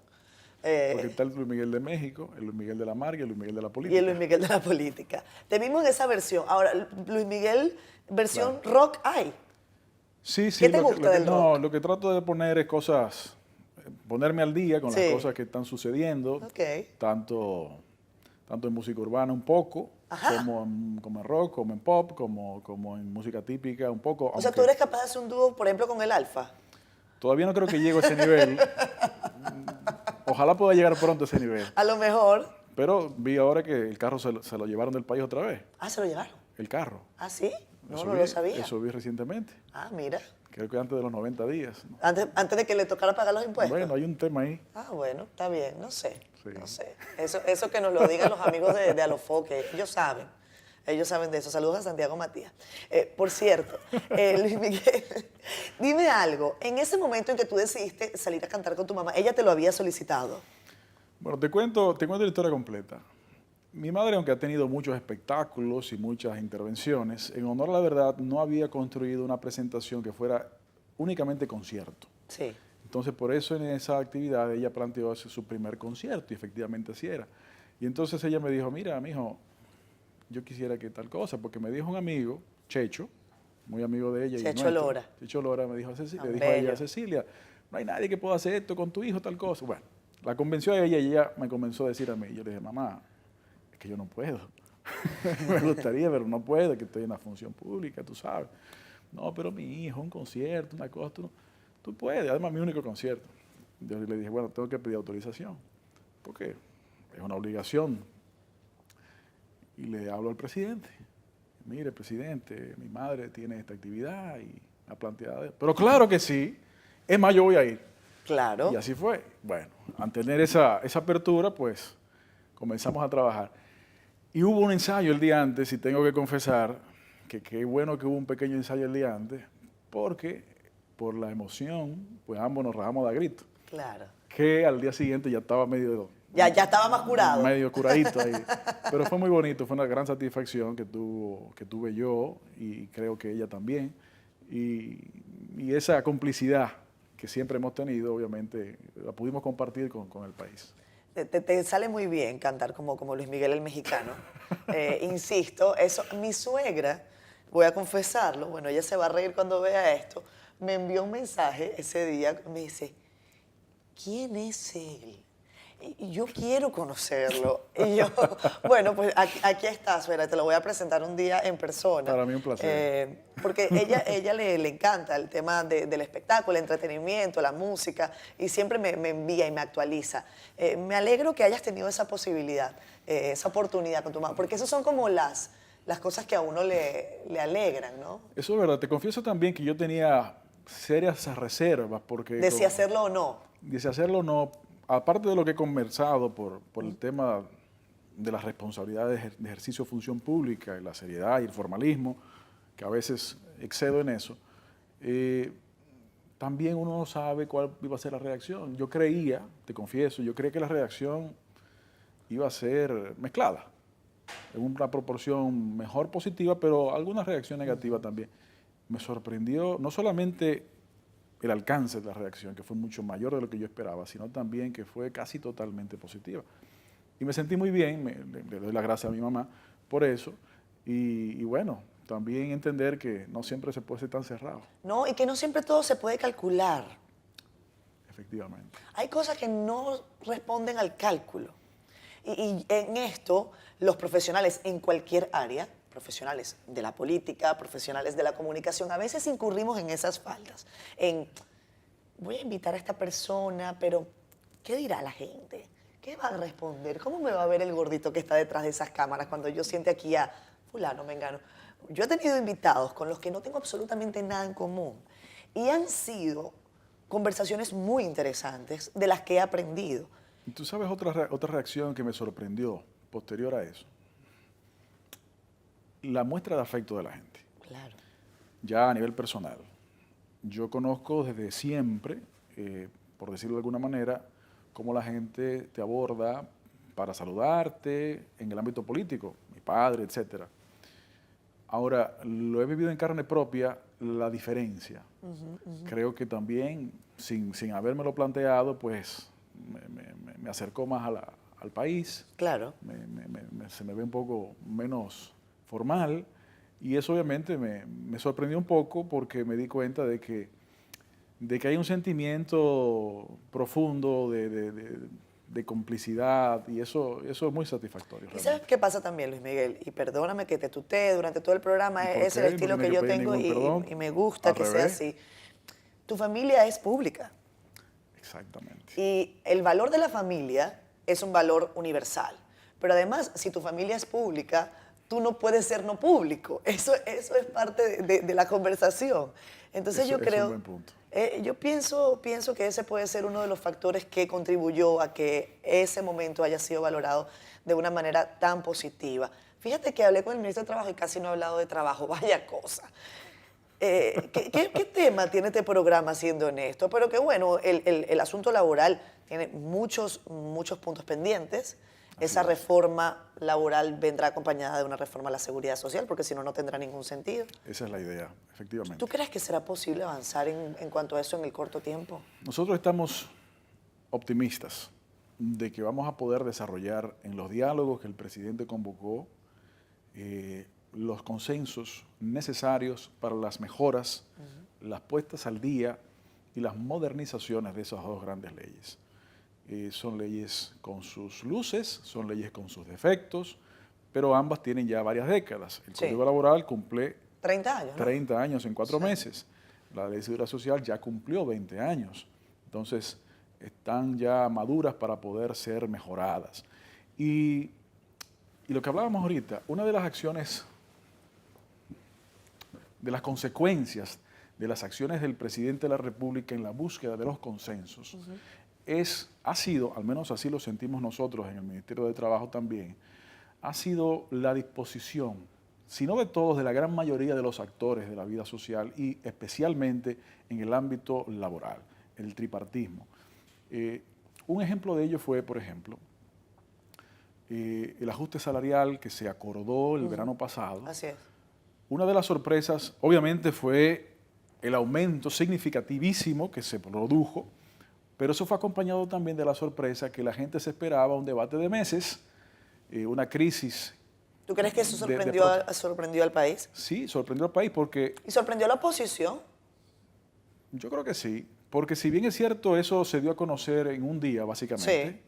Porque está el Luis Miguel de México, el Luis Miguel de la Marga y el Luis Miguel de la Y política. el Luis Miguel de la política. Te vimos en esa versión. Ahora, Luis Miguel, versión rock hay. Sí, ¿Qué te gusta del no, rock? lo que trato de poner es cosas, ponerme al día con Sí. las cosas que están sucediendo, Ok. tanto en música urbana un poco, Ajá. como en rock, como en pop, como en música típica un poco. O sea, aunque tú eres capaz de hacer un dúo, por ejemplo, con el Alfa. todavía no creo que llegue a ese nivel. Ojalá pueda llegar pronto a ese nivel. A lo mejor. Pero vi ahora que el carro se lo llevaron del país otra vez. Ah, se lo llevaron. El carro. Ah, ¿sí? No, Eso no vi- lo sabía. Eso vi recientemente. Ah, mira. Creo que antes de los 90 días. ¿No? Antes de que le tocara pagar los impuestos. Bueno, hay un tema ahí. Ah, bueno, está bien, no sé. Sí. No sé. Eso que nos lo digan los amigos de Alofoque, ellos saben. Ellos saben de eso. Saludos a Santiago Matías. Por cierto, Luis Miguel, dime algo. En ese momento en que tú decidiste salir a cantar con tu mamá, ¿ella te lo había solicitado? Bueno, te cuento la historia completa. Mi madre, aunque ha tenido muchos espectáculos y muchas intervenciones, en honor a la verdad, no había construido una presentación que fuera únicamente concierto. Sí. Entonces, por eso en esa actividad ella planteó hacer su primer concierto y efectivamente así era. Y entonces ella me dijo, mira, mijo, yo quisiera que tal cosa, porque me dijo un amigo, Checho, muy amigo de ella. Checho nuestro, Lora. Checho Lora me dijo, le dijo a bello. ella, Cecilia, no hay nadie que pueda hacer esto con tu hijo, tal cosa. Bueno, la convenció a ella y ella me comenzó a decir a mí. Yo le dije, mamá, es que yo no puedo. Me gustaría, pero no puedo, que estoy en la función pública, tú sabes. No, pero mi hijo, un concierto, una cosa, tú puedes. Además, mi único concierto. Yo le dije, bueno, tengo que pedir autorización, porque es una obligación. Y le hablo al presidente. Mire, presidente, mi madre tiene esta actividad y ha planteado. Pero claro que sí. Es más, yo voy a ir. Claro. Y así fue. Bueno, al tener esa apertura, pues comenzamos a trabajar. Y hubo un ensayo el día antes, y tengo que confesar que qué bueno que hubo un pequeño ensayo el día antes, porque por la emoción, pues ambos nos rajamos de grito. Claro. Que al día siguiente ya estaba Ya estaba más curado. medio curadito ahí. Pero fue muy bonito, fue una gran satisfacción que tuve yo y creo que ella también. Y esa complicidad que siempre hemos tenido, obviamente, la pudimos compartir con el país. Te sale muy bien cantar como Luis Miguel el mexicano. Insisto, eso, mi suegra, voy a confesarlo, bueno, ella se va a reír cuando vea esto, me envió un mensaje ese día, me dice, ¿quién es él? Y yo quiero conocerlo. Y yo, bueno, pues aquí está, suegra, te lo voy a presentar un día en persona. Para mí un placer. Porque ella le encanta el tema del espectáculo, el entretenimiento, la música, y siempre me envía y me actualiza. Me alegro que hayas tenido esa posibilidad, esa oportunidad con tu mamá, porque esas son como las cosas que a uno le alegran, ¿no? Eso es verdad. Te confieso también que yo tenía serias reservas porque... De si hacerlo o no. De si hacerlo o no, aparte de lo que he conversado por el tema de las responsabilidades de ejercicio de función pública y la seriedad y el formalismo, que a veces excedo en eso, también uno no sabe cuál iba a ser la reacción. Yo creía, te confieso, yo creía que la reacción iba a ser mezclada, en una proporción mejor positiva, pero alguna reacción negativa también. Me sorprendió no solamente el alcance de la reacción, que fue mucho mayor de lo que yo esperaba, sino también que fue casi totalmente positiva. Y me sentí muy bien, le doy las gracias a mi mamá por eso, y bueno, también entender que no siempre se puede ser tan cerrado. No, y que no siempre todo se puede calcular. Efectivamente. Hay cosas que no responden al cálculo. Y en esto, los profesionales en cualquier área, profesionales de la política, profesionales de la comunicación, a veces incurrimos en esas faltas. Voy a invitar a esta persona, pero ¿qué dirá la gente? ¿Qué va a responder? ¿Cómo me va a ver el gordito que está detrás de esas cámaras cuando yo siente aquí a fulano, mengano? Yo he tenido invitados con los que no tengo absolutamente nada en común y han sido conversaciones muy interesantes de las que he aprendido. ¿Y tú sabes otra reacción que me sorprendió posterior a eso? La muestra de afecto de la gente. Claro. Ya a nivel personal. Yo conozco desde siempre, por decirlo de alguna manera, cómo la gente te aborda para saludarte en el ámbito político, mi padre, etcétera. Ahora, lo he vivido en carne propia, la diferencia. Creo que también, sin habérmelo planteado, pues me acercó más al país. Claro. Se me ve un poco menos formal y eso obviamente me sorprendió un poco porque me di cuenta de que hay un sentimiento profundo de complicidad y eso es muy satisfactorio. ¿Y sabes qué pasa también, Luis Miguel? Y perdóname que te tutee durante todo el programa, es el estilo que yo tengo y me gusta que sea así. Tu familia es pública. Exactamente. Y el valor de la familia es un valor universal. Pero además, si tu familia es pública, tú no puedes ser no público. Eso es parte de la conversación. Entonces yo creo, es un buen punto. Yo pienso que ese puede ser uno de los factores que contribuyó a que ese momento haya sido valorado de una manera tan positiva. Fíjate que hablé con el ministro de Trabajo y casi no he hablado de trabajo, vaya cosa. ¿Qué tema tiene este programa siendo honesto? Pero que bueno, el asunto laboral tiene muchos puntos pendientes. Esa reforma laboral vendrá acompañada de una reforma a la seguridad social, porque si no, no tendrá ningún sentido. Esa es la idea, efectivamente. ¿Tú crees que será posible avanzar en cuanto a eso en el corto tiempo? Nosotros estamos optimistas de que vamos a poder desarrollar en los diálogos que el presidente convocó los consensos necesarios para las mejoras, las puestas al día y las modernizaciones de esas dos grandes leyes. Son leyes con sus luces, son leyes con sus defectos, pero ambas tienen ya varias décadas. El Código Laboral cumple 30 años, ¿no? 30 años en 4 meses. La Ley de Seguridad Social ya cumplió 20 años. Entonces, están ya maduras para poder ser mejoradas. Y lo que hablábamos ahorita, una de las acciones, de las consecuencias de las acciones del presidente de la República en la búsqueda de los consensos, ha sido, al menos así lo sentimos nosotros en el Ministerio de Trabajo también, ha sido la disposición, si no de todos, de la gran mayoría de los actores de la vida social y especialmente en el ámbito laboral, el tripartismo. Un ejemplo de ello fue, por ejemplo, el ajuste salarial que se acordó el verano pasado. Así es. Una de las sorpresas, obviamente, fue el aumento significativísimo que se produjo Pero eso fue acompañado también de la sorpresa que la gente se esperaba un debate de meses, una crisis. ¿Tú crees que eso sorprendió al país? Sí, sorprendió al país porque... ¿Y sorprendió a la oposición? Yo creo que sí, porque si bien es cierto, eso se dio a conocer en un día, básicamente. Sí.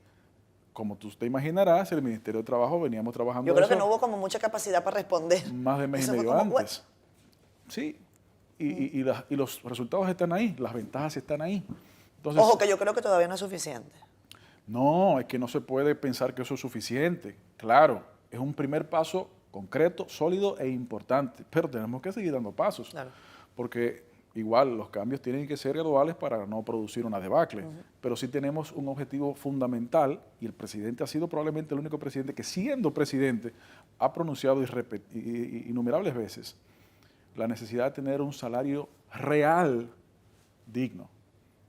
Como tú te imaginarás, el Ministerio de Trabajo veníamos trabajando Yo creo que eso no hubo como mucha capacidad para responder. más de mes Eso y fue medio como, antes. Sí, y los resultados están ahí, las ventajas están ahí. Entonces, Ojo, que yo creo que todavía no es suficiente. no, es que no se puede pensar que eso es suficiente. Claro, es un primer paso concreto, sólido e importante, pero tenemos que seguir dando pasos. Claro. Porque igual los cambios tienen que ser graduales para no producir una debacle. Pero sí tenemos un objetivo fundamental y el presidente ha sido probablemente el único presidente que, siendo presidente, ha pronunciado innumerables veces la necesidad de tener un salario real digno.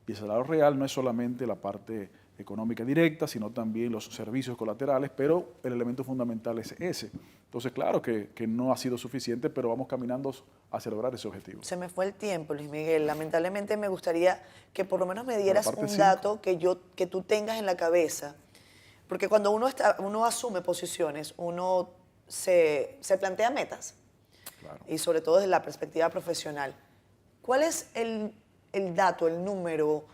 Y el salario real no es solamente la parte económica directa, sino también los servicios colaterales, pero el elemento fundamental es ese. Entonces, claro que no ha sido suficiente, pero vamos caminando hacia lograr ese objetivo. Se me fue el tiempo, Luis Miguel. Lamentablemente me gustaría que por lo menos me dieras parte un 5. dato que tú tengas en la cabeza. Porque cuando uno asume posiciones, uno se plantea metas. Claro. Y sobre todo desde la perspectiva profesional. ¿Cuál es el dato, el número,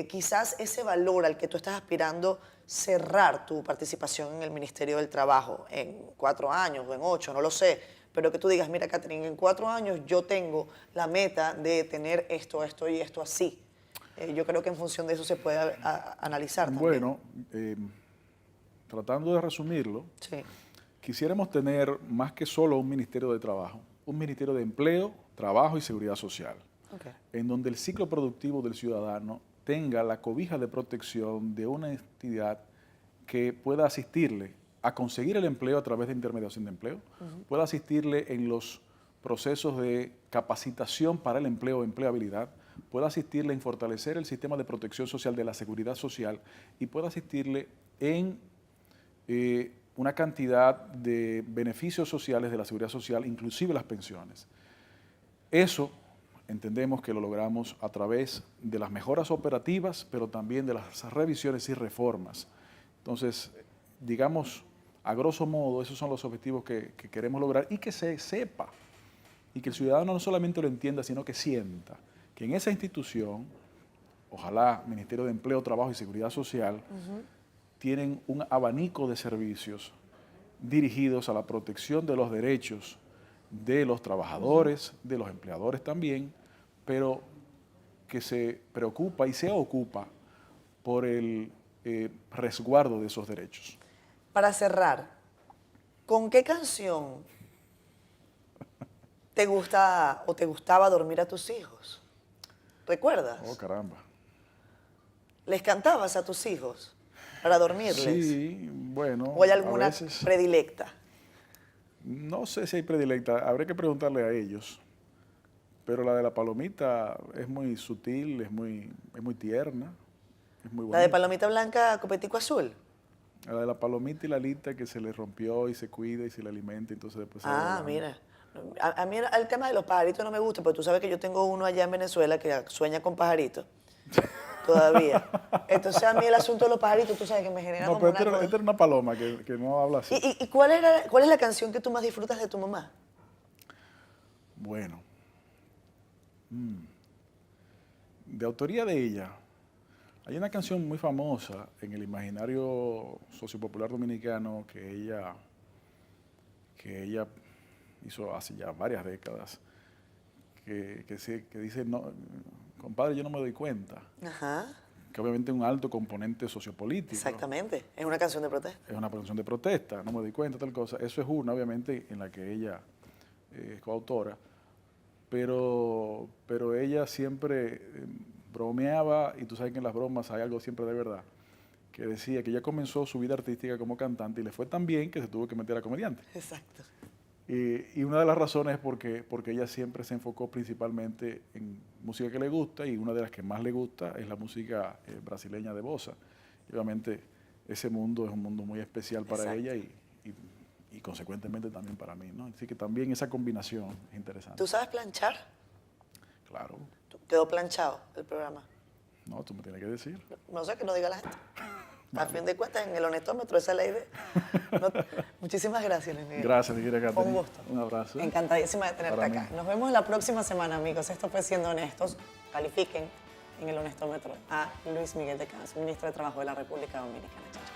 quizás ese valor al que tú estás aspirando cerrar tu participación en el Ministerio del Trabajo en 4 años o en 8, no lo sé, pero que tú digas, mira, Catherine, en 4 años yo tengo la meta de tener esto, esto y esto así? Yo creo que en función de eso se puede analizar también. Bueno, tratando de resumirlo, Sí. quisiéramos tener más que solo un Ministerio de Trabajo, un Ministerio de Empleo, Trabajo y Seguridad Social, Okay. en donde el ciclo productivo del ciudadano tenga la cobija de protección de una entidad que pueda asistirle a conseguir el empleo a través de intermediación de empleo, pueda asistirle en los procesos de capacitación para el empleo o empleabilidad, pueda asistirle en fortalecer el sistema de protección social de la seguridad social y pueda asistirle en una cantidad de beneficios sociales de la seguridad social, inclusive las pensiones. Eso entendemos que lo logramos a través de las mejoras operativas, pero también de las revisiones y reformas. Entonces, digamos, a grosso modo, esos son los objetivos que queremos lograr y que se sepa, y que el ciudadano no solamente lo entienda, sino que sienta que en esa institución, ojalá Ministerio de Empleo, Trabajo y Seguridad Social, tienen un abanico de servicios dirigidos a la protección de los derechos de los trabajadores, de los empleadores también, pero que se preocupa y se ocupa por el resguardo de esos derechos. Para cerrar, ¿con qué canción te gusta o te gustaba dormir a tus hijos? ¿Recuerdas? Oh, caramba. ¿Les cantabas a tus hijos para dormirles? Sí, bueno, ¿O hay alguna a veces, predilecta? no sé si hay predilecta, habría que preguntarle a ellos, pero la de la palomita es muy sutil, es muy tierna, es muy bonita. La de palomita blanca, copetico azul. La de la palomita y la alita que se le rompió y se cuida y se le alimenta, entonces después se va Ah, volando. mira. A mí el tema de los pajaritos no me gusta, pero tú sabes que yo tengo uno allá en Venezuela que sueña con pajaritos. Todavía. Entonces a mí el asunto de los pajaritos, tú sabes que me genera No, como pero una esta cosa. era una paloma que no habla así. ¿Y cuál es la canción que tú más disfrutas de tu mamá? Bueno, de autoría de ella, hay una canción muy famosa en el imaginario sociopopular dominicano que ella hizo hace ya varias décadas, que dice, no, compadre, yo no me doy cuenta, Ajá, que obviamente es un alto componente sociopolítico. exactamente. Es una canción de protesta. Es una canción de protesta, no me doy cuenta, tal cosa. Eso es una, obviamente, en la que ella es coautora, pero ella siempre bromeaba, y tú sabes que en las bromas hay algo siempre de verdad, que decía que ella comenzó su vida artística como cantante y le fue tan bien que se tuvo que meter a comediante. Exacto. Y una de las razones es porque ella siempre se enfocó principalmente en música que le gusta, y una de las que más le gusta es la música brasileña de bossa. Y obviamente ese mundo es un mundo muy especial para Exacto. ella y consecuentemente también para mí, ¿no? Así que también esa combinación es interesante. ¿Tú sabes planchar? Claro. Quedó planchado el programa. No, tú me tienes que decir. No sé, que no diga la gente. A fin de cuentas, en el honestómetro, esa es la idea. No- muchísimas gracias, Luis Miguel. Gracias, mi querida Fue un Catherine. gusto. Un abrazo. Encantadísima de tenerte Para acá. mí. Nos vemos la próxima semana, amigos. Esto fue Siendo Honestos. Califiquen en el honestómetro a Luis Miguel de Camps, ministro de Trabajo de la República Dominicana. Chao, chao.